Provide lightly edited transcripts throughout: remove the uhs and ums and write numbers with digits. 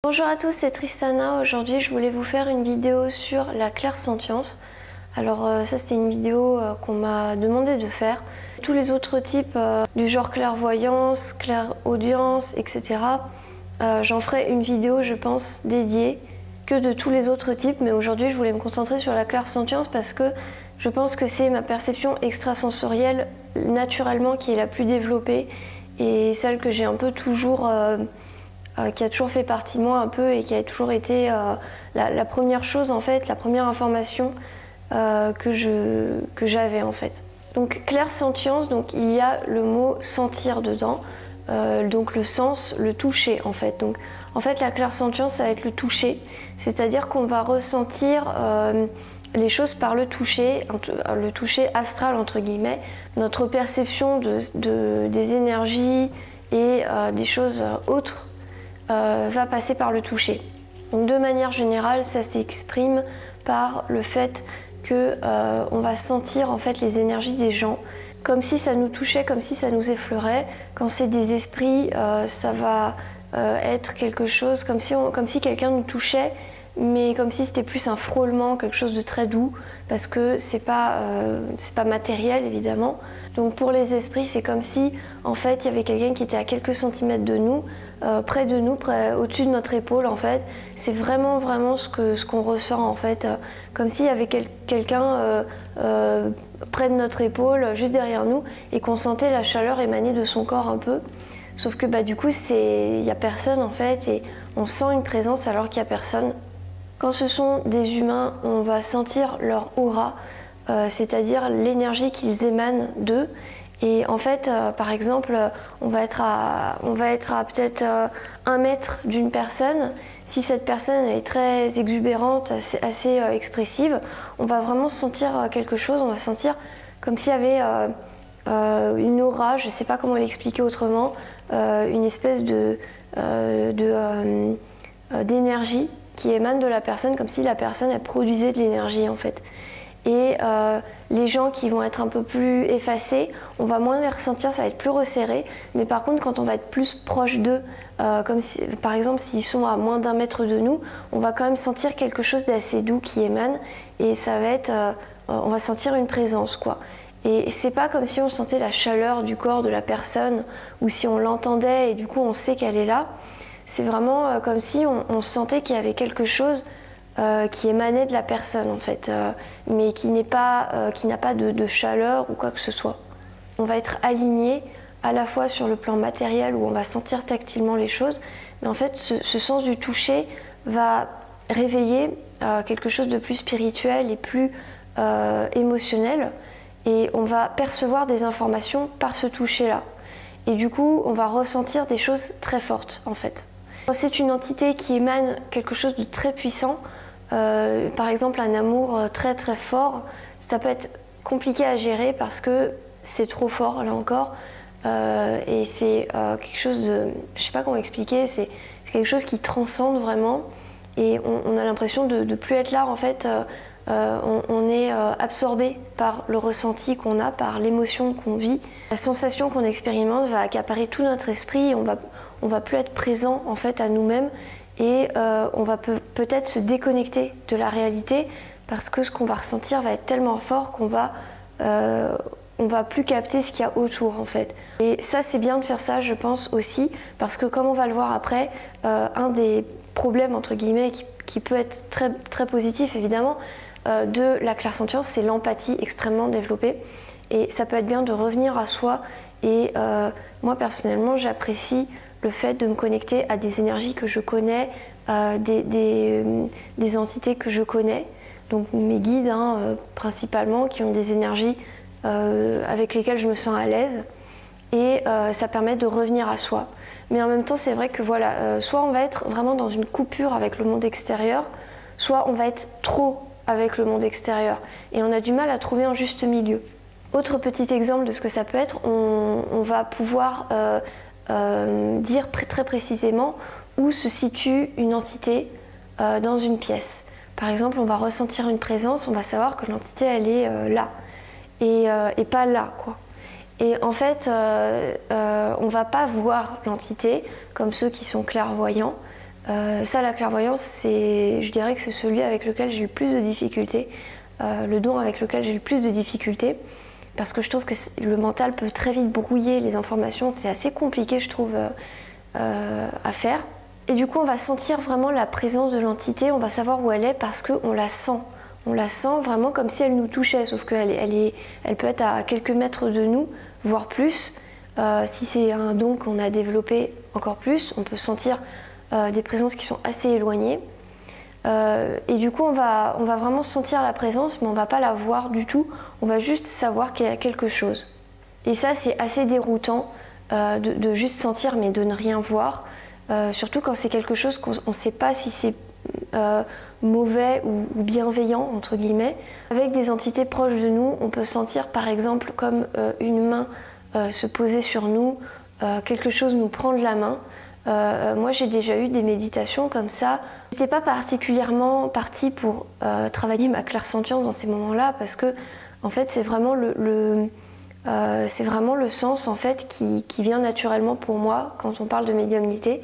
Bonjour à tous, c'est Tristana. Aujourd'hui, je voulais vous faire une vidéo sur la clairsentience. Alors ça, c'est une vidéo qu'on m'a demandé de faire. Tous les autres types du genre clairvoyance, clairaudience, etc. J'en ferai une vidéo, je pense, dédiée que de tous les autres types. Mais aujourd'hui, je voulais me concentrer sur la clairsentience parce que je pense que c'est ma perception extrasensorielle naturellement qui est la plus développée et celle que j'ai un peu toujours... qui a toujours fait partie de moi un peu et qui a toujours été la première chose en fait, la première information que j'avais en fait. Donc clairsentience, donc il y a le mot sentir dedans, donc le sens, le toucher en fait. Donc en fait la clairsentience ça va être le toucher, c'est-à-dire qu'on va ressentir les choses par le toucher astral entre guillemets, notre perception des énergies et des choses autres va passer par le toucher. Donc de manière générale, ça s'exprime par le fait que on va sentir en fait les énergies des gens, comme si ça nous touchait, comme si ça nous effleurait. Quand c'est des esprits, ça va être quelque chose comme si quelqu'un nous touchait, mais comme si c'était plus un frôlement, quelque chose de très doux, parce que c'est pas matériel évidemment. Donc pour les esprits, c'est comme si en fait il y avait quelqu'un qui était à quelques centimètres de nous, près de nous, au-dessus de notre épaule en fait. C'est vraiment ce qu'on ressent en fait, comme s'il y avait quelqu'un près de notre épaule, juste derrière nous, et qu'on sentait la chaleur émaner de son corps un peu. Sauf que du coup il n'y a personne en fait, et on sent une présence alors qu'il n'y a personne. Quand ce sont des humains, on va sentir leur aura, c'est-à-dire l'énergie qu'ils émanent d'eux. Et en fait, par exemple, on va être à peut-être 1 mètre d'une personne. Si cette personne est très exubérante, assez expressive, on va vraiment sentir quelque chose, on va sentir comme s'il y avait une aura, je ne sais pas comment l'expliquer autrement, une espèce d'énergie qui émane de la personne, comme si la personne elle produisait de l'énergie en fait. Et les gens qui vont être un peu plus effacés, on va moins les ressentir, ça va être plus resserré. Mais par contre, quand on va être plus proche d'eux, comme si, par exemple s'ils sont à moins d'1 mètre de nous, on va quand même sentir quelque chose d'assez doux qui émane, et ça va être, on va sentir une présence quoi. Et c'est pas comme si on sentait la chaleur du corps de la personne, ou si on l'entendait et du coup on sait qu'elle est là. C'est vraiment comme si on sentait qu'il y avait quelque chose qui émanait de la personne en fait, mais qui n'a pas de chaleur ou quoi que ce soit. On va être aligné à la fois sur le plan matériel où on va sentir tactilement les choses, mais en fait ce sens du toucher va réveiller quelque chose de plus spirituel et plus émotionnel, et on va percevoir des informations par ce toucher-là. Et du coup, on va ressentir des choses très fortes en fait. C'est une entité qui émane quelque chose de très puissant, par exemple un amour très fort, ça peut être compliqué à gérer parce que c'est trop fort là encore, et c'est quelque chose de, je sais pas comment expliquer, c'est quelque chose qui transcende vraiment, et on a l'impression de ne plus être là en fait. On est absorbé par le ressenti qu'on a, par l'émotion qu'on vit. La sensation qu'on expérimente va accaparer tout notre esprit, on va plus être présent en fait à nous-mêmes, et on va peut-être se déconnecter de la réalité parce que ce qu'on va ressentir va être tellement fort qu'on va plus capter ce qu'il y a autour en fait. Et ça, c'est bien de faire ça, je pense aussi, parce que comme on va le voir après, un des problèmes entre guillemets qui peut être très positif évidemment de la clairsentience, c'est l'empathie extrêmement développée, et ça peut être bien de revenir à soi. Et moi personnellement, j'apprécie le fait de me connecter à des énergies que je connais, des entités que je connais, donc mes guides principalement, qui ont des énergies avec lesquelles je me sens à l'aise, et ça permet de revenir à soi. Mais en même temps, c'est vrai que voilà, soit on va être vraiment dans une coupure avec le monde extérieur, soit on va être trop avec le monde extérieur, et on a du mal à trouver un juste milieu. Autre petit exemple de ce que ça peut être, on va pouvoir dire très précisément où se situe une entité dans une pièce. Par exemple, on va ressentir une présence, on va savoir que l'entité elle est là, et pas là quoi. Et en fait, on va pas voir l'entité comme ceux qui sont clairvoyants, Ça, la clairvoyance, je dirais que c'est celui avec lequel j'ai le plus de difficultés, le don avec lequel j'ai le plus de difficultés, parce que je trouve que le mental peut très vite brouiller les informations, c'est assez compliqué, je trouve, à faire. Et du coup, on va sentir vraiment la présence de l'entité, on va savoir où elle est parce qu'on la sent. On la sent vraiment comme si elle nous touchait, sauf qu'elle elle peut être à quelques mètres de nous, voire plus. Si c'est un don qu'on a développé encore plus, on peut sentir des présences qui sont assez éloignées. Et du coup, on va vraiment sentir la présence, mais on ne va pas la voir du tout. On va juste savoir qu'il y a quelque chose. Et ça, c'est assez déroutant de juste sentir, mais de ne rien voir. Surtout quand c'est quelque chose qu'on ne sait pas si c'est mauvais ou bienveillant, entre guillemets. Avec des entités proches de nous, on peut sentir par exemple comme une main se poser sur nous, quelque chose nous prendre la main. Moi j'ai déjà eu des méditations comme ça. Je n'étais pas particulièrement partie pour travailler ma clairsentience dans ces moments-là parce que en fait c'est vraiment c'est vraiment le sens en fait qui vient naturellement pour moi quand on parle de médiumnité.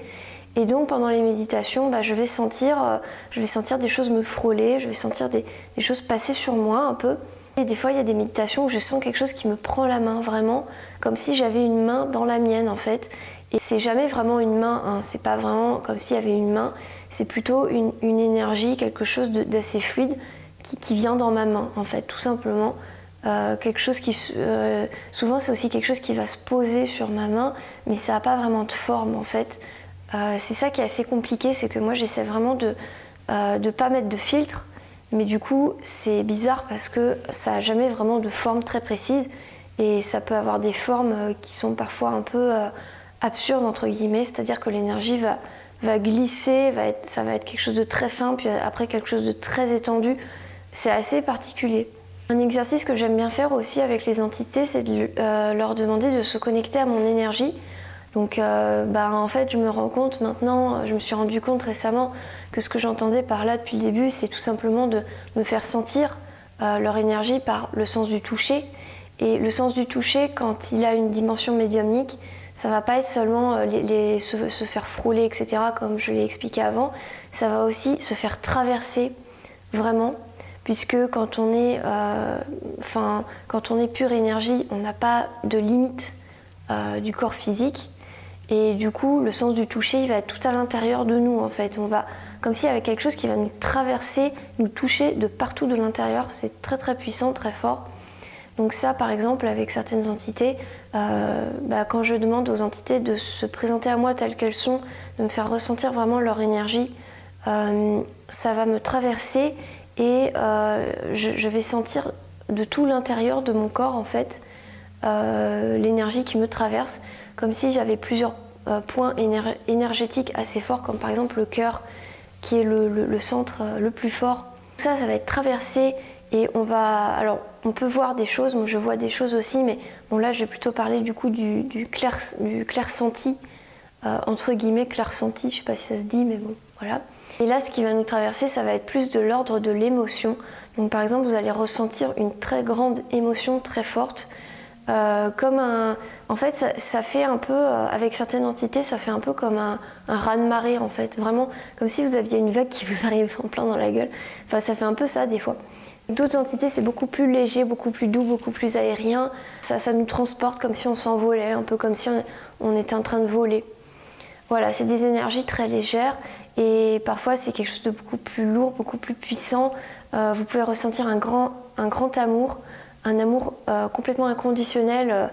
Et donc pendant les méditations, je vais sentir des choses me frôler, je vais sentir des choses passer sur moi un peu. Et des fois il y a des méditations où je sens quelque chose qui me prend la main vraiment, comme si j'avais une main dans la mienne en fait. Et c'est jamais vraiment une main, hein. C'est pas vraiment comme s'il y avait une main, c'est plutôt une énergie, quelque chose d'assez fluide qui vient dans ma main en fait, tout simplement. Quelque chose qui, souvent c'est aussi quelque chose qui va se poser sur ma main, mais ça n'a pas vraiment de forme en fait. C'est ça qui est assez compliqué, c'est que moi j'essaie vraiment de ne pas mettre de filtre, mais du coup c'est bizarre parce que ça n'a jamais vraiment de forme très précise et ça peut avoir des formes qui sont parfois un peu absurdes entre guillemets, c'est-à-dire que l'énergie va glisser, ça va être quelque chose de très fin, puis après quelque chose de très étendu. C'est assez particulier. Un exercice que j'aime bien faire aussi avec les entités, c'est de leur demander de se connecter à mon énergie. Donc en fait je me rends compte maintenant, je me suis rendu compte récemment que ce que j'entendais par là depuis le début, c'est tout simplement de me faire sentir leur énergie par le sens du toucher. Et le sens du toucher, quand il a une dimension médiumnique, ça va pas être seulement se faire frôler, etc. comme je l'ai expliqué avant, ça va aussi se faire traverser vraiment. Puisque quand on est pure énergie, on n'a pas de limite du corps physique. Et du coup, le sens du toucher, il va être tout à l'intérieur de nous en fait. On va, comme s'il y avait quelque chose qui va nous traverser, nous toucher de partout de l'intérieur. C'est très très puissant, très fort. Donc ça, par exemple, avec certaines entités, quand je demande aux entités de se présenter à moi telles qu'elles sont, de me faire ressentir vraiment leur énergie, ça va me traverser et je vais sentir de tout l'intérieur de mon corps en fait l'énergie qui me traverse, comme si j'avais plusieurs points énergétiques assez forts, comme par exemple le cœur qui est le centre le plus fort. Ça va être traversé et on peut voir des choses, moi je vois des choses aussi, mais bon là je vais plutôt parler du coup du clair-senti, entre guillemets clair-senti, je sais pas si ça se dit, mais bon voilà. Et là ce qui va nous traverser, ça va être plus de l'ordre de l'émotion. Donc par exemple vous allez ressentir une très grande émotion très forte, en fait ça fait un peu, avec certaines entités, ça fait un peu comme un raz-de-marée en fait, vraiment comme si vous aviez une vague qui vous arrive en plein dans la gueule, enfin ça fait un peu ça des fois. D'autres entités c'est beaucoup plus léger, beaucoup plus doux, beaucoup plus aérien, ça nous transporte comme si on s'envolait, un peu comme si on était en train de voler. Voilà, c'est des énergies très légères et parfois c'est quelque chose de beaucoup plus lourd, beaucoup plus puissant. Vous pouvez ressentir un grand amour, un amour complètement inconditionnel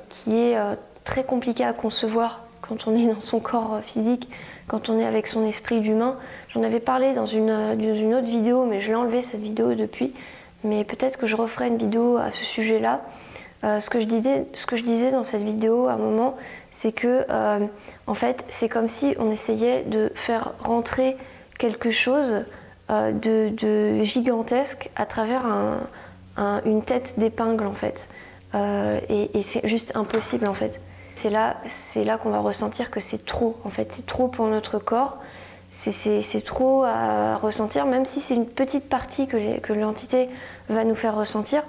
qui est très compliqué à concevoir quand on est dans son corps physique, quand on est avec son esprit d'humain. J'en avais parlé dans une autre vidéo, mais je l'ai enlevée cette vidéo depuis. Mais peut-être que je referai une vidéo à ce sujet-là. Ce que je disais dans cette vidéo à un moment, c'est que en fait, c'est comme si on essayait de faire rentrer quelque chose de gigantesque à travers une tête d'épingle en fait. Et c'est juste impossible en fait. C'est là qu'on va ressentir que c'est trop en fait. C'est trop pour notre corps. C'est trop à ressentir, même si c'est une petite partie que l'entité va nous faire ressentir,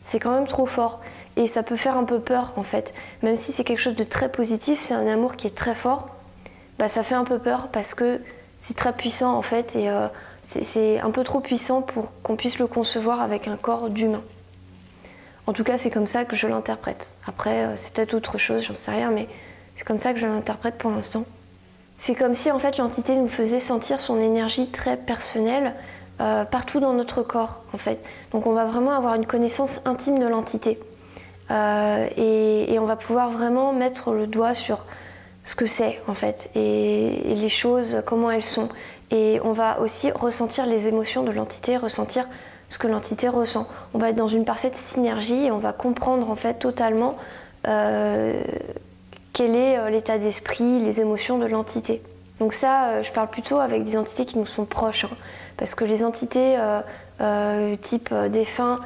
c'est quand même trop fort. Et ça peut faire un peu peur en fait. Même si c'est quelque chose de très positif, c'est un amour qui est très fort, ça fait un peu peur parce que c'est très puissant en fait et c'est un peu trop puissant pour qu'on puisse le concevoir avec un corps d'humain. En tout cas, c'est comme ça que je l'interprète. Après, c'est peut-être autre chose, j'en sais rien, mais c'est comme ça que je l'interprète pour l'instant. C'est comme si en fait l'entité nous faisait sentir son énergie très personnelle partout dans notre corps en fait. Donc on va vraiment avoir une connaissance intime de l'entité et on va pouvoir vraiment mettre le doigt sur ce que c'est en fait et les choses, comment elles sont. Et on va aussi ressentir les émotions de l'entité, ressentir ce que l'entité ressent. On va être dans une parfaite synergie et on va comprendre en fait totalement quel est l'état d'esprit, les émotions de l'entité. Donc ça, je parle plutôt avec des entités qui nous sont proches, hein, parce que les entités type défunts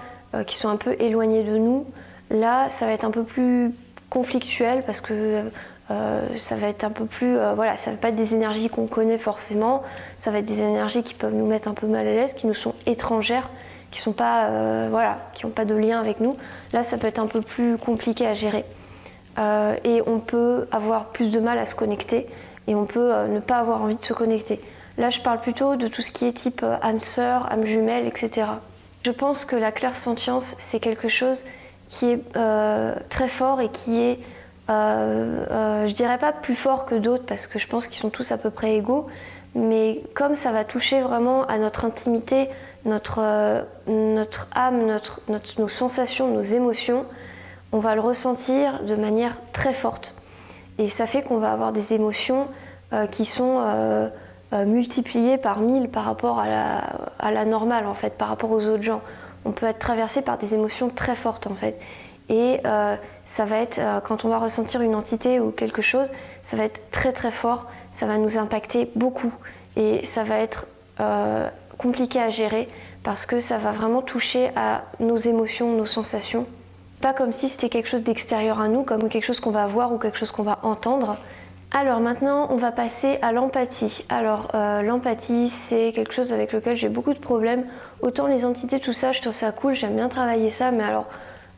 qui sont un peu éloignées de nous, là, ça va être un peu plus conflictuel parce que ça va être un peu plus, voilà, ça va pas être des énergies qu'on connaît forcément, ça va être des énergies qui peuvent nous mettre un peu mal à l'aise, qui nous sont étrangères, qui sont pas, voilà, qui n'ont pas de lien avec nous. Là, ça peut être un peu plus compliqué à gérer et on peut avoir plus de mal à se connecter et on peut ne pas avoir envie de se connecter. Là, je parle plutôt de tout ce qui est type âme sœur, âme jumelle, etc. Je pense que la clairsentience, c'est quelque chose qui est très fort et qui est je dirais pas plus fort que d'autres parce que je pense qu'ils sont tous à peu près égaux, mais comme ça va toucher vraiment à notre intimité, notre âme, nos sensations, nos émotions, on va le ressentir de manière très forte. Et ça fait qu'on va avoir des émotions qui sont multipliées par 1000 par rapport à la normale, en fait, par rapport aux autres gens. On peut être traversé par des émotions très fortes, en fait. Et ça va être, quand on va ressentir une entité ou quelque chose, ça va être très très fort, ça va nous impacter beaucoup. Et ça va être compliqué à gérer parce que ça va vraiment toucher à nos émotions, nos sensations. Pas comme si c'était quelque chose d'extérieur à nous, comme quelque chose qu'on va voir ou quelque chose qu'on va entendre. Alors maintenant, on va passer à l'empathie. Alors l'empathie, c'est quelque chose avec lequel j'ai beaucoup de problèmes. Autant les entités, tout ça, je trouve ça cool, j'aime bien travailler ça, mais alors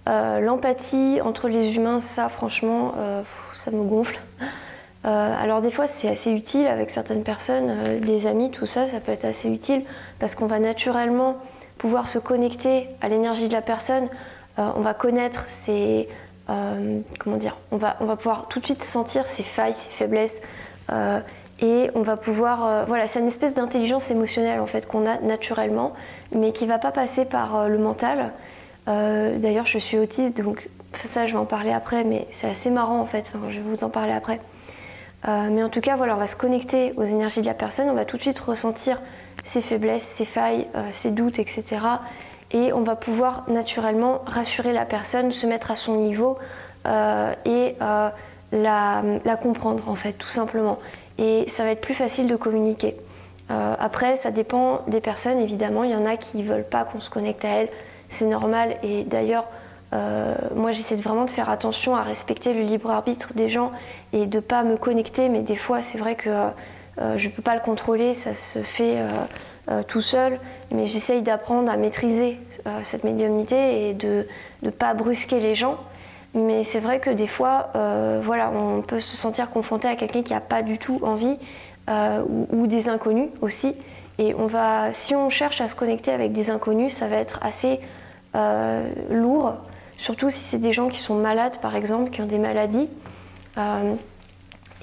l'empathie entre les humains, ça franchement, ça me gonfle. Alors des fois c'est assez utile avec certaines personnes, des amis, tout ça, ça peut être assez utile parce qu'on va naturellement pouvoir se connecter à l'énergie de la personne, on va connaître ses, comment dire, on va pouvoir tout de suite sentir ses failles, ses faiblesses et on va pouvoir, voilà, c'est une espèce d'intelligence émotionnelle en fait qu'on a naturellement, mais qui ne va pas passer par le mental. D'ailleurs je suis autiste donc ça je vais en parler après, mais c'est assez marrant en fait, enfin, je vais vous en parler après. Mais en tout cas voilà, on va se connecter aux énergies de la personne, on va tout de suite ressentir ses faiblesses, ses failles, ses doutes, etc. Et on va pouvoir naturellement rassurer la personne, se mettre à son niveau et la comprendre en fait, tout simplement. Et ça va être plus facile de communiquer. Après ça dépend des personnes évidemment, il y en a qui ne veulent pas qu'on se connecte à elles. C'est normal et d'ailleurs, moi j'essaie vraiment de faire attention à respecter le libre arbitre des gens et de ne pas me connecter, mais des fois c'est vrai que je ne peux pas le contrôler, ça se fait tout seul, mais j'essaye d'apprendre à maîtriser cette médiumnité et de ne pas brusquer les gens. Mais c'est vrai que des fois, voilà, on peut se sentir confronté à quelqu'un qui n'a pas du tout envie ou des inconnus aussi. Et si on cherche à se connecter avec des inconnus, ça va être assez lourd, surtout si c'est des gens qui sont malades par exemple, qui ont des maladies.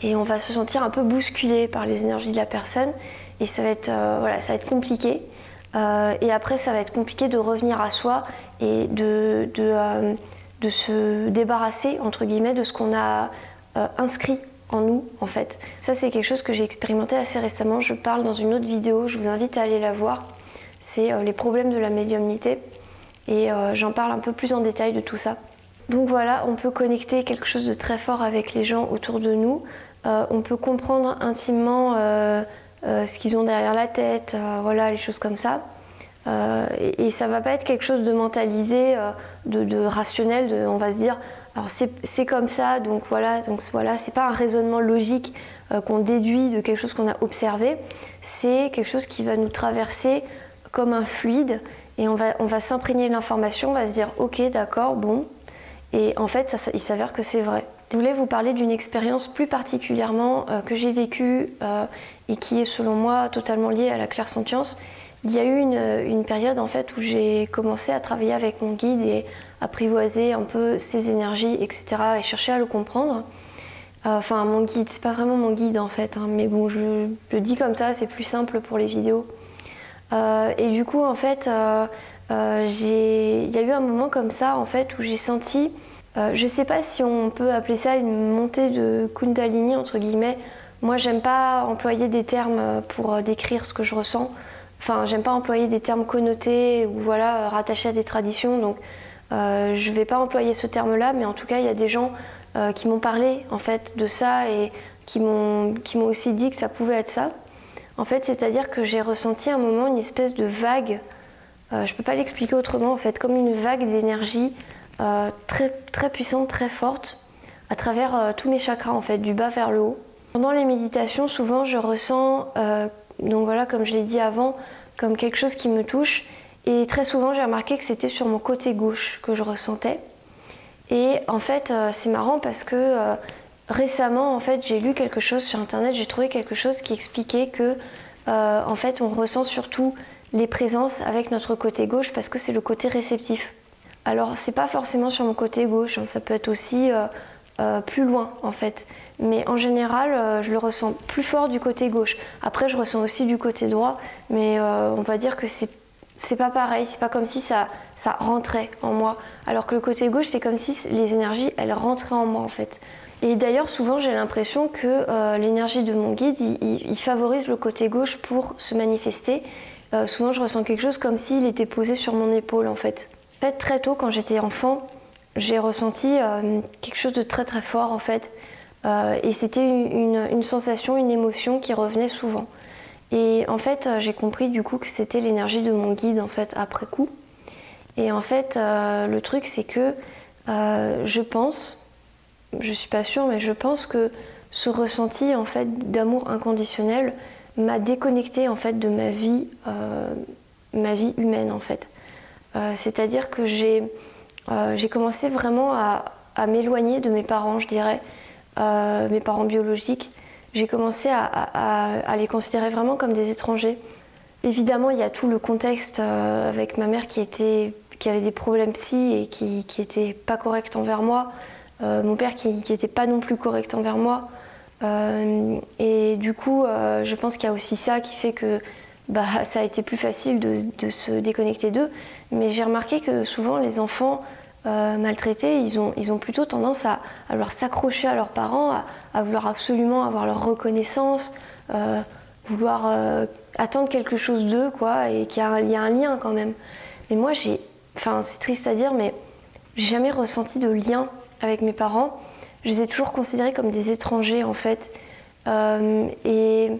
Et on va se sentir un peu bousculé par les énergies de la personne et ça va être, voilà, ça va être compliqué. Et après, ça va être compliqué de revenir à soi et de se débarrasser, entre guillemets, de ce qu'on a inscrit en nous en fait. Ça c'est quelque chose que j'ai expérimenté assez récemment, je parle dans une autre vidéo, je vous invite à aller la voir. C'est les problèmes de la médiumnité et j'en parle un peu plus en détail de tout ça. Donc voilà, on peut connecter quelque chose de très fort avec les gens autour de nous, on peut comprendre intimement ce qu'ils ont derrière la tête, voilà, les choses comme ça. Et ça va pas être quelque chose de mentalisé, de rationnel, on va se dire alors c'est comme ça, donc voilà, c'est pas un raisonnement logique qu'on déduit de quelque chose qu'on a observé, c'est quelque chose qui va nous traverser comme un fluide et on va s'imprégner de l'information, on va se dire ok d'accord, bon, et en fait il s'avère que c'est vrai. Je voulais vous parler d'une expérience plus particulièrement que j'ai vécue et qui est selon moi totalement liée à la clairsentience. Il y a eu une période en fait où j'ai commencé à travailler avec mon guide et apprivoiser un peu ses énergies, etc. et chercher à le comprendre. Enfin, mon guide, c'est pas vraiment mon guide en fait, hein, mais bon, je le dis comme ça, c'est plus simple pour les vidéos. Et du coup, en fait, il y a eu un moment comme ça en fait où j'ai senti, je sais pas si on peut appeler ça une montée de Kundalini entre guillemets. Moi, j'aime pas employer des termes pour décrire ce que je ressens. Enfin, j'aime pas employer des termes connotés ou voilà, rattachés à des traditions. Donc, je vais pas employer ce terme-là, mais en tout cas, il y a des gens qui m'ont parlé en fait de ça et qui m'ont aussi dit que ça pouvait être ça. En fait, c'est-à-dire que j'ai ressenti à un moment une espèce de vague. Je peux pas l'expliquer autrement en fait, comme une vague d'énergie très très puissante, très forte, à travers tous mes chakras en fait, du bas vers le haut. Pendant les méditations, souvent, je ressens donc voilà, comme je l'ai dit avant, comme quelque chose qui me touche. Et très souvent, j'ai remarqué que c'était sur mon côté gauche que je ressentais. Et en fait, c'est marrant parce que récemment, en fait, j'ai lu quelque chose sur Internet, j'ai trouvé quelque chose qui expliquait que, en fait, on ressent surtout les présences avec notre côté gauche parce que c'est le côté réceptif. Alors, c'est pas forcément sur mon côté gauche, hein, ça peut être aussi plus loin, en fait. Mais en général, je le ressens plus fort du côté gauche. Après, je ressens aussi du côté droit, mais on va dire que c'est pas pareil, c'est pas comme si ça rentrait en moi. Alors que le côté gauche, c'est comme si les énergies, elles rentraient en moi en fait. Et d'ailleurs, souvent, j'ai l'impression que l'énergie de mon guide, il favorise le côté gauche pour se manifester. Souvent, je ressens quelque chose comme s'il était posé sur mon épaule en fait. En fait, très tôt, quand j'étais enfant, j'ai ressenti quelque chose de très très fort en fait. Et c'était une sensation, une émotion qui revenait souvent. Et en fait, j'ai compris du coup que c'était l'énergie de mon guide en fait après coup. Et en fait, le truc c'est que je pense, je suis pas sûre, mais je pense que ce ressenti en fait d'amour inconditionnel m'a déconnectée en fait de ma vie humaine en fait. C'est-à-dire que j'ai commencé vraiment à m'éloigner de mes parents, je dirais. Mes parents biologiques, j'ai commencé à les considérer vraiment comme des étrangers. Évidemment, il y a tout le contexte avec ma mère qui avait des problèmes psy et qui était pas correcte envers moi, mon père qui était pas non plus correct envers moi. Et du coup, je pense qu'il y a aussi ça qui fait que ça a été plus facile de se déconnecter d'eux. Mais j'ai remarqué que souvent les enfants maltraités, ils ont plutôt tendance à vouloir s'accrocher à leurs parents, à vouloir absolument avoir leur reconnaissance, vouloir attendre quelque chose d'eux, quoi, et qu'il y a un lien quand même. Mais moi, c'est triste à dire, mais j'ai jamais ressenti de lien avec mes parents. Je les ai toujours considérés comme des étrangers, en fait. Et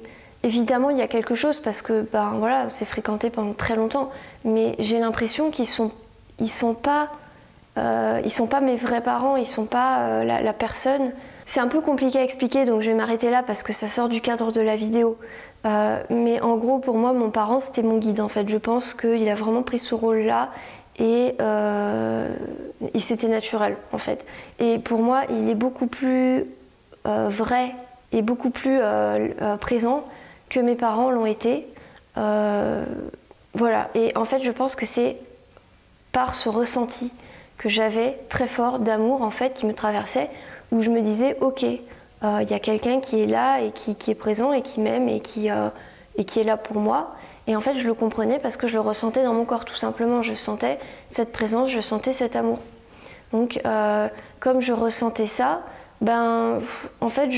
évidemment, il y a quelque chose parce que, voilà, c'est fréquenté pendant très longtemps, mais j'ai l'impression qu'ils sont pas mes vrais parents, ils sont pas la personne. C'est un peu compliqué à expliquer, donc je vais m'arrêter là parce que ça sort du cadre de la vidéo. Mais en gros, pour moi, mon parent, c'était mon guide en fait. Je pense qu'il a vraiment pris ce rôle-là et c'était naturel en fait. Et pour moi, il est beaucoup plus vrai et beaucoup plus présent que mes parents l'ont été. Voilà. Et en fait, je pense que c'est par ce ressenti que j'avais très fort d'amour en fait qui me traversait, où je me disais ok, il y a quelqu'un qui est là et qui est présent et qui m'aime et qui est là pour moi. Et en fait je le comprenais parce que je le ressentais dans mon corps tout simplement, je sentais cette présence, je sentais cet amour. Donc comme je ressentais ça, en fait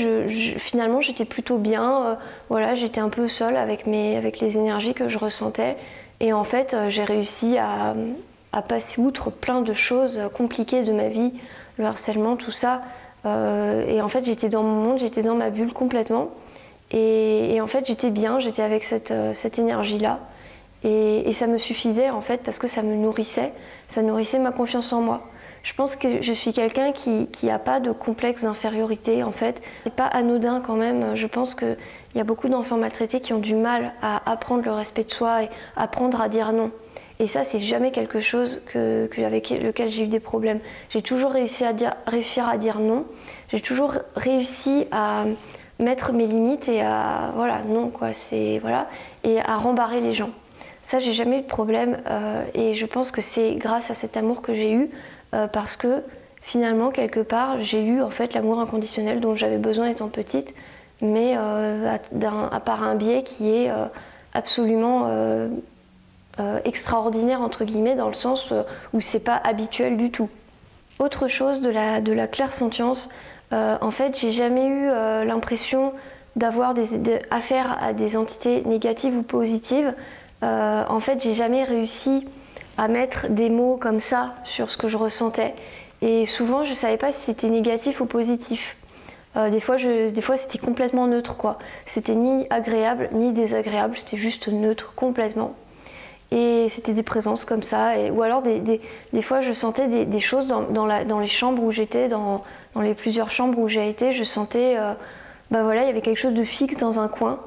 finalement j'étais plutôt bien, voilà, j'étais un peu seule avec les énergies que je ressentais et en fait j'ai réussi à passer outre plein de choses compliquées de ma vie, le harcèlement, tout ça. Et en fait, j'étais dans mon monde, j'étais dans ma bulle complètement. Et en fait, j'étais bien, j'étais avec cette énergie-là. Et ça me suffisait en fait parce que ça me nourrissait, ça nourrissait ma confiance en moi. Je pense que je suis quelqu'un qui n'a pas de complexe d'infériorité en fait. C'est pas anodin quand même. Je pense qu'il y a beaucoup d'enfants maltraités qui ont du mal à apprendre le respect de soi et apprendre à dire non. Et ça, c'est jamais quelque chose avec lequel j'ai eu des problèmes. J'ai toujours réussi à réussir à dire non, j'ai toujours réussi à mettre mes limites et à, voilà, non quoi, c'est, voilà, et à rembarrer les gens. Ça, j'ai jamais eu de problème et je pense que c'est grâce à cet amour que j'ai eu parce que finalement, quelque part, j'ai eu en fait l'amour inconditionnel dont j'avais besoin étant petite, mais par un biais qui est absolument extraordinaire entre guillemets, dans le sens où c'est pas habituel du tout. Autre chose de la clairsentience, en fait, j'ai jamais eu l'impression d'avoir affaire à des entités négatives ou positives. En fait, j'ai jamais réussi à mettre des mots comme ça sur ce que je ressentais. Et souvent, je savais pas si c'était négatif ou positif. Des fois, c'était complètement neutre, quoi. C'était ni agréable ni désagréable, c'était juste neutre complètement. Et c'était des présences comme ça, ou alors des fois je sentais des choses dans les chambres où j'étais, dans les plusieurs chambres où j'ai été, je sentais, bah voilà, il y avait quelque chose de fixe dans un coin,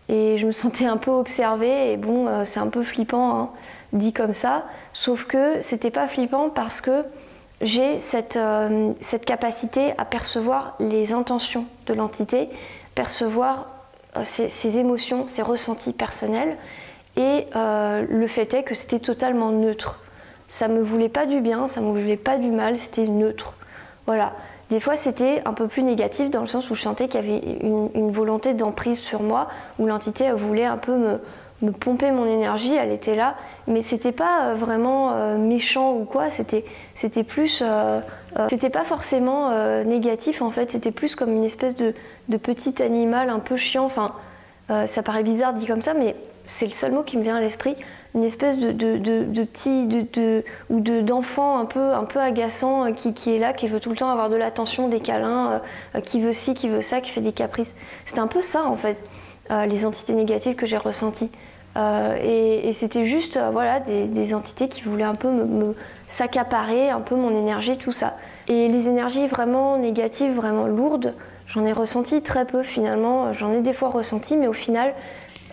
et je me sentais un peu observée, et bon, c'est un peu flippant, hein, dit comme ça, sauf que c'était pas flippant parce que j'ai cette capacité à percevoir les intentions de l'entité, percevoir ses émotions, ses ressentis personnels. Et le fait est que c'était totalement neutre. Ça me voulait pas du bien, ça me voulait pas du mal, c'était neutre. Voilà. Des fois c'était un peu plus négatif dans le sens où je sentais qu'il y avait une volonté d'emprise sur moi, où l'entité voulait un peu me pomper mon énergie, elle était là, mais c'était pas vraiment méchant ou quoi, c'était plus... c'était pas forcément négatif en fait, c'était plus comme une espèce de petit animal un peu chiant, enfin ça paraît bizarre dit comme ça, mais c'est le seul mot qui me vient à l'esprit, une espèce d'enfant un peu agaçant qui est là, qui veut tout le temps avoir de l'attention, des câlins, qui veut ci, qui veut ça, qui fait des caprices. C'était un peu ça en fait, les entités négatives que j'ai ressenties. Et c'était juste voilà, des entités qui voulaient un peu me s'accaparer, un peu mon énergie, tout ça. Et les énergies vraiment négatives, vraiment lourdes, j'en ai ressenti très peu finalement, j'en ai des fois ressenti, mais au final,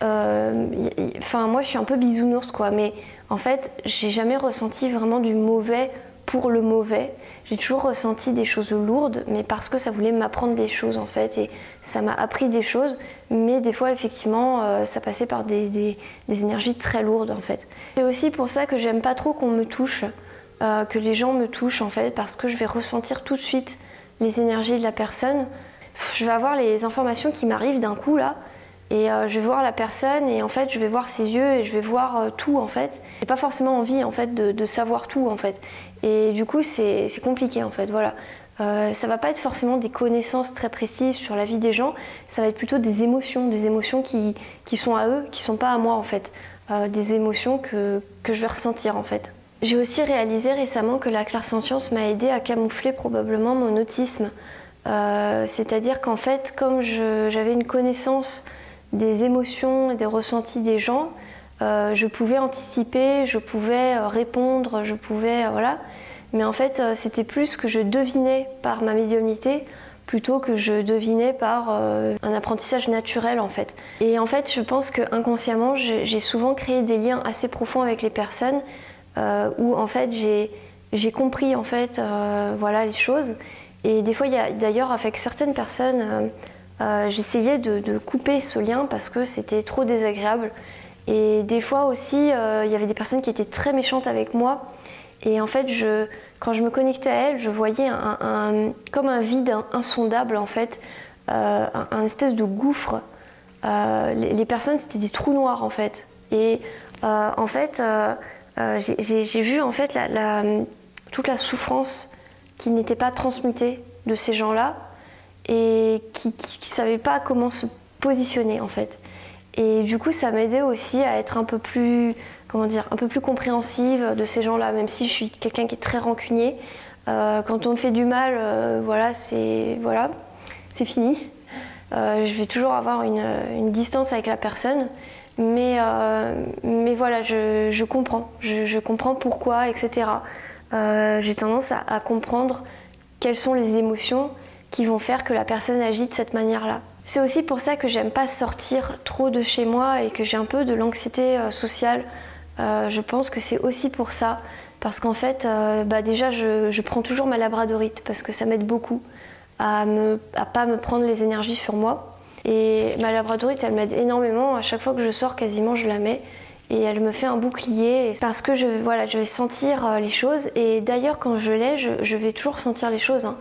moi je suis un peu bisounours quoi, mais en fait j'ai jamais ressenti vraiment du mauvais pour le mauvais. J'ai toujours ressenti des choses lourdes, mais parce que ça voulait m'apprendre des choses en fait, et ça m'a appris des choses, mais des fois effectivement ça passait par des énergies très lourdes en fait. C'est aussi pour ça que j'aime pas trop qu'on me touche, que les gens me touchent en fait, parce que je vais ressentir tout de suite les énergies de la personne. Je vais avoir les informations qui m'arrivent d'un coup là, et je vais voir la personne et en fait je vais voir ses yeux et je vais voir tout en fait. J'ai pas forcément envie en fait de savoir tout en fait, et du coup c'est compliqué en fait, voilà. Ça va pas être forcément des connaissances très précises sur la vie des gens, ça va être plutôt des émotions qui sont à eux, qui sont pas à moi en fait, des émotions que je vais ressentir en fait. J'ai aussi réalisé récemment que la clairsentience m'a aidé à camoufler probablement mon autisme, c'est-à-dire qu'en fait comme j'avais une connaissance des émotions et des ressentis des gens, je pouvais anticiper, je pouvais répondre, je pouvais voilà, mais en fait c'était plus que je devinais par ma médiumnité plutôt que je devinais par un apprentissage naturel en fait. Et en fait je pense que inconsciemment j'ai souvent créé des liens assez profonds avec les personnes où en fait j'ai compris en fait voilà les choses, et des fois il y a d'ailleurs avec certaines personnes j'essayais de couper ce lien parce que c'était trop désagréable, et des fois aussi il y avait des personnes qui étaient très méchantes avec moi, et en fait quand je me connectais à elles, je voyais comme un vide insondable en fait, un espèce de gouffre. Les personnes c'était des trous noirs en fait, et en fait j'ai vu en fait toute la souffrance qui n'était pas transmutée de ces gens-là, et qui ne savaient pas comment se positionner en fait. Et du coup ça m'aidait aussi à être un peu plus, comment dire, un peu plus compréhensive de ces gens-là, même si je suis quelqu'un qui est très rancunier. Quand on me fait du mal, voilà, c'est fini. Je vais toujours avoir une distance avec la personne, mais voilà, je comprends. Je comprends pourquoi, etc. J'ai tendance à comprendre quelles sont les émotions qui vont faire que la personne agit de cette manière-là. C'est aussi pour ça que j'aime pas sortir trop de chez moi et que j'ai un peu de l'anxiété sociale. Je pense que c'est aussi pour ça, parce qu'en fait, déjà je prends toujours ma labradorite parce que ça m'aide beaucoup. à pas me prendre les énergies sur moi. Et ma labradorite, elle m'aide énormément. À chaque fois que je sors, quasiment, je la mets. Et elle me fait un bouclier parce que je vais sentir les choses. Et d'ailleurs, quand je l'ai, je vais toujours sentir les choses. Hein.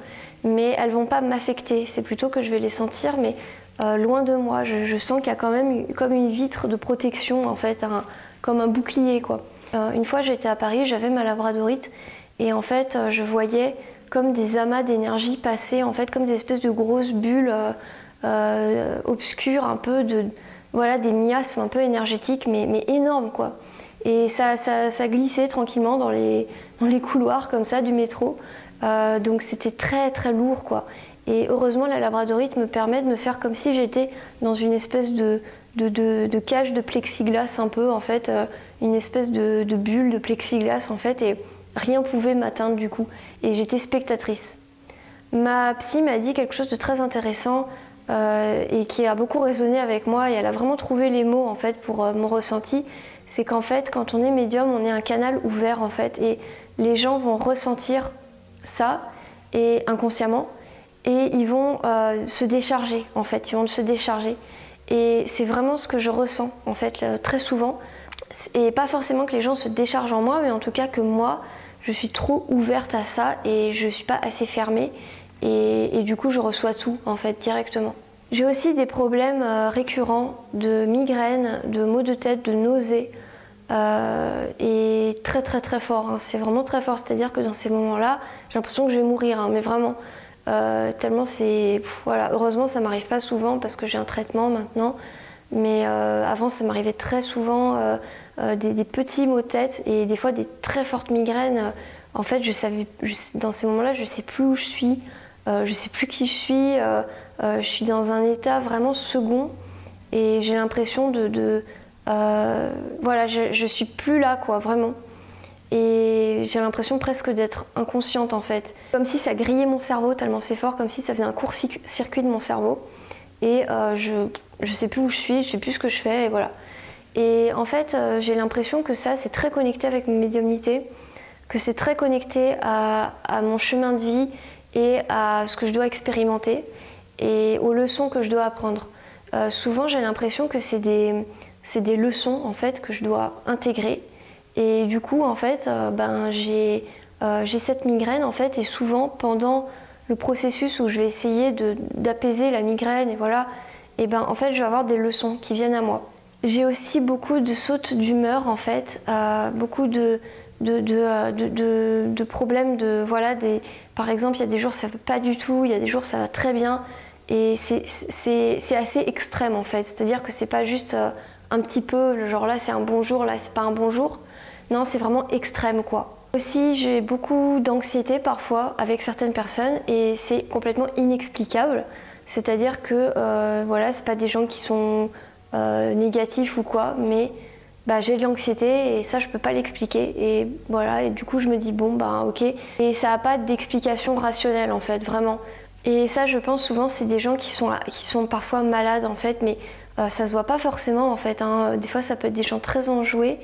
Mais elles vont pas m'affecter. C'est plutôt que je vais les sentir, mais loin de moi. Je sens qu'il y a quand même comme une vitre de protection, en fait, comme un bouclier, quoi. Une fois, j'étais à Paris, j'avais ma labradorite. Et en fait, je voyais comme des amas d'énergie passer, en fait, comme des espèces de grosses bulles obscures, un peu des miasmes un peu énergétiques, mais énormes, quoi. Et ça glissait tranquillement dans les couloirs comme ça du métro. Donc c'était très très lourd, quoi. Et heureusement, la labradorite me permet de me faire comme si j'étais dans une espèce de cage de plexiglas, un peu, en fait, une espèce de bulle de plexiglas, en fait, et rien pouvait m'atteindre du coup. Et j'étais spectatrice. Ma psy m'a dit quelque chose de très intéressant et qui a beaucoup résonné avec moi, et elle a vraiment trouvé les mots, en fait, pour mon ressenti. C'est qu'en fait, quand on est médium, on est un canal ouvert, en fait, et les gens vont ressentir ça, et inconsciemment, et ils vont se décharger, en fait, ils vont se décharger. Et c'est vraiment ce que je ressens, en fait, très souvent. Et pas forcément que les gens se déchargent en moi, mais en tout cas que moi, je suis trop ouverte à ça et je suis pas assez fermée. Et du coup, je reçois tout, en fait, directement. J'ai aussi des problèmes récurrents de migraines, de maux de tête, de nausées. Et très très très fort, hein. C'est vraiment très fort. C'est-à-dire que dans ces moments-là, j'ai l'impression que je vais mourir, hein, mais vraiment. Tellement c'est... Voilà. Heureusement, ça m'arrive pas souvent parce que j'ai un traitement maintenant. Mais avant, ça m'arrivait très souvent des petits maux de tête et des fois des très fortes migraines. En fait, dans ces moments-là, je sais plus où je suis, je sais plus qui je suis dans un état vraiment second et j'ai l'impression voilà, je suis plus là, quoi, vraiment. Et j'ai l'impression presque d'être inconsciente, en fait. Comme si ça grillait mon cerveau tellement c'est fort, comme si ça faisait un court-circuit de mon cerveau. Et je sais plus où je sais plus ce que je fais, et voilà. Et en fait, j'ai l'impression que ça, c'est très connecté avec ma médiumnité, que c'est très connecté à mon chemin de vie et à ce que je dois expérimenter et aux leçons que je dois apprendre. Souvent, j'ai l'impression que c'est des leçons, en fait, que je dois intégrer. Et du coup, en fait, j'ai cette migraine, en fait, et souvent, pendant le processus où je vais essayer d'apaiser la migraine, et voilà, et en fait, je vais avoir des leçons qui viennent à moi. J'ai aussi beaucoup de sautes d'humeur, en fait, beaucoup de problèmes voilà, par exemple, il y a des jours ça ne va pas du tout, il y a des jours ça va très bien, et c'est assez extrême, en fait. C'est-à-dire que c'est pas juste un petit peu, le genre là c'est un bon jour, là c'est pas un bon jour. Non, c'est vraiment extrême, quoi. Aussi, j'ai beaucoup d'anxiété parfois avec certaines personnes et c'est complètement inexplicable. C'est-à-dire que voilà, c'est pas des gens qui sont négatifs ou quoi, mais j'ai de l'anxiété et ça, je peux pas l'expliquer. Et voilà, et du coup, je me dis bon, ok. Et ça n'a pas d'explication rationnelle, en fait, vraiment. Et ça, je pense souvent, c'est des gens qui sont parfois malades, en fait, mais ça se voit pas forcément, en fait, hein. Des fois, ça peut être des gens très enjoués,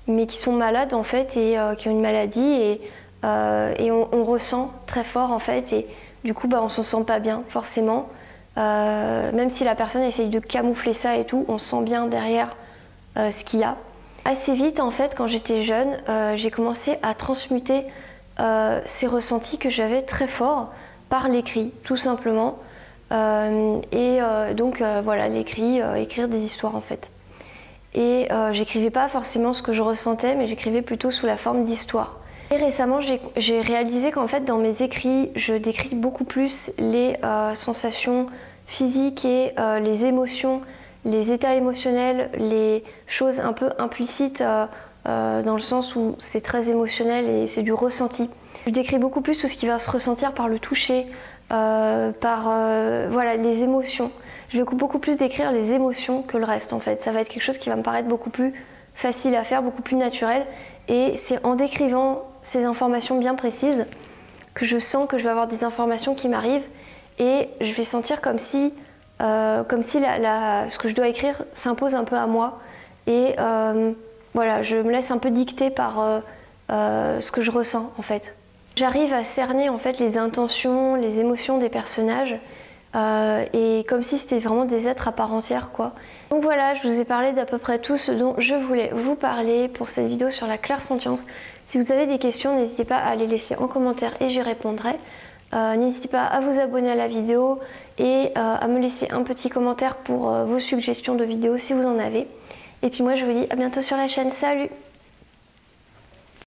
mais qui sont malades, en fait, et qui ont une maladie, et on ressent très fort, en fait, et du coup, on se sent pas bien, forcément. Même si la personne essaye de camoufler ça et tout, on sent bien derrière ce qu'il y a. Assez vite, en fait, quand j'étais jeune, j'ai commencé à transmuter ces ressentis que j'avais très forts par l'écrit, tout simplement. Donc, voilà, l'écrit, écrire des histoires, en fait. Et j'écrivais pas forcément ce que je ressentais, mais j'écrivais plutôt sous la forme d'histoire. Et récemment, j'ai réalisé qu'en fait, dans mes écrits, je décris beaucoup plus les sensations physiques et les émotions, les états émotionnels, les choses un peu implicites dans le sens où c'est très émotionnel et c'est du ressenti. Je décris beaucoup plus tout ce qui va se ressentir par le toucher, voilà, les émotions. Je vais beaucoup plus décrire les émotions que le reste, en fait. Ça va être quelque chose qui va me paraître beaucoup plus facile à faire, beaucoup plus naturel. Et c'est en décrivant ces informations bien précises que je sens que je vais avoir des informations qui m'arrivent et je vais sentir comme si ce que je dois écrire s'impose un peu à moi. Et voilà, je me laisse un peu dicter par ce que je ressens, en fait. J'arrive à cerner en fait les intentions, les émotions des personnages et comme si c'était vraiment des êtres à part entière quoi. Donc voilà, je vous ai parlé d'à peu près tout ce dont je voulais vous parler pour cette vidéo sur la clairsentience. Si vous avez des questions, n'hésitez pas à les laisser en commentaire et j'y répondrai. N'hésitez pas à vous abonner à la vidéo et à me laisser un petit commentaire pour vos suggestions de vidéos si vous en avez. Et puis moi je vous dis à bientôt sur la chaîne, salut!